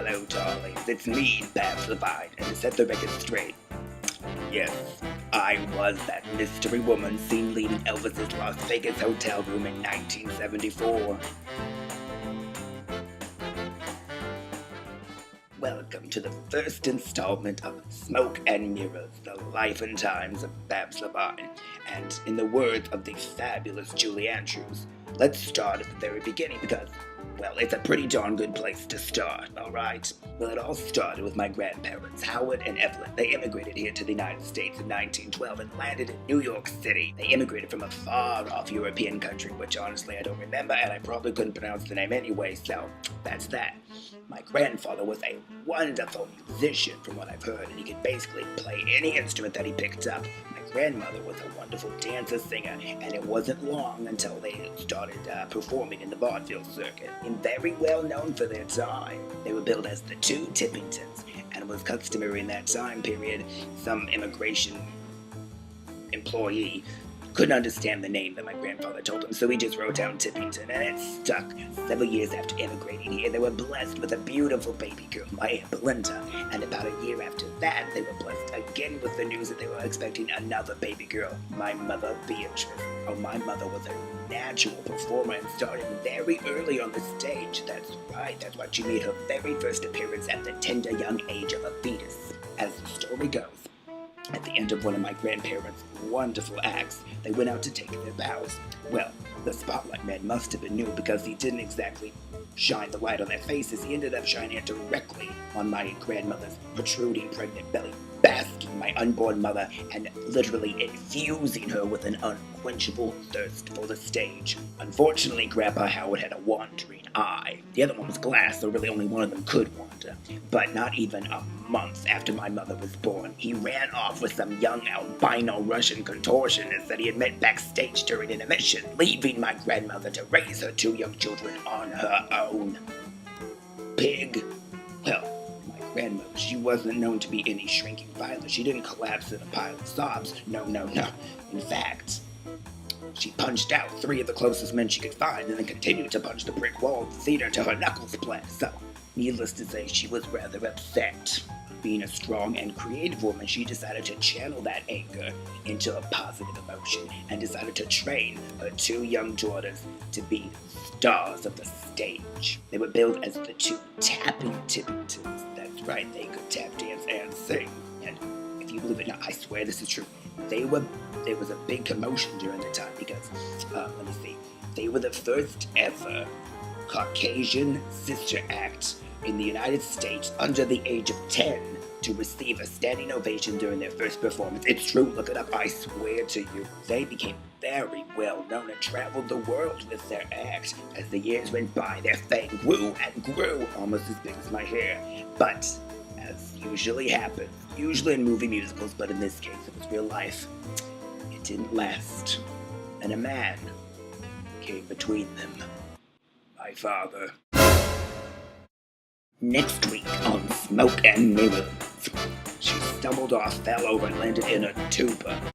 Hello, darlings. It's me, Babs Levine, and to set the record straight, yes, I was that mystery woman seen leaving Elvis's Las Vegas hotel room in 1974. Welcome to the first installment of Smoke and Mirrors, the life and times of Babs Levine. And in the words of the fabulous Julie Andrews, let's start at the very beginning because, well, it's a pretty darn good place to start, alright? Well, it all started with my grandparents, Howard and Evelyn. They immigrated here to the United States in 1912 and landed in New York City. They immigrated from a far-off European country, which honestly I don't remember, and I probably couldn't pronounce the name anyway, so that's that. My grandfather was a wonderful musician, from what I've heard, and he could basically play any instrument that he picked up. My grandmother was a wonderful dancer, singer, and it wasn't long until they started performing in the vaudeville circuit, and very well known for their time. They were billed as the Two Tippingtons, and it was customary in that time period. Some immigration employee couldn't understand the name that my grandfather told him, so he just wrote down Tippington, and it stuck. Several years after immigrating here, they were blessed with a beautiful baby girl, my Aunt Belinda, and about a year after that, they were blessed again with the news that they were expecting another baby girl, my mother, Beatrice. Oh, my mother was a natural performer and started very early on the stage. That's right, that's why she made her very first appearance at the tender young age of a fetus. As the story goes, at the end of one of my grandparents' wonderful acts, they went out to take their bows. Well, the spotlight man must have been new because he didn't exactly shine the light on their faces. He ended up shining it directly on my grandmother's protruding pregnant belly, basking my unborn mother and literally infusing her with an unquenchable thirst for the stage. Unfortunately, Grandpa Howard had a wandering eye. The other one was glass, so really only one of them could wander. But not even a month after my mother was born, he ran off with some young albino Russian contortionist that he had met backstage during an intermission, leaving my grandmother to raise her two young children on her own. Pig. Well, my grandmother, she wasn't known to be any shrinking violet. She didn't collapse in a pile of sobs. No. In fact, she punched out three of the closest men she could find and then continued to punch the brick wall of the theater till her knuckles split. So, needless to say, she was rather upset. Being a strong and creative woman, she decided to channel that anger into a positive emotion and decided to train her two young daughters to be stars of the stage. They were billed as the Two Tapping Tippingtons. That's right, they could tap dance and sing. And if you believe it or not, I swear this is true. There was a big commotion during the time because, they were the first ever Caucasian sister act in the United States under the age of 10 to receive a standing ovation during their first performance. It's true, look it up, I swear to you. They became very well known and traveled the world with their act. As the years went by, their fame grew and grew, almost as big as my hair. But, as usually happens, usually in movie musicals, but in this case it was real life, it didn't last. And a man came between them. My father. Next week on Smoke and Mirrors, she stumbled off, fell over, and landed in a tuba.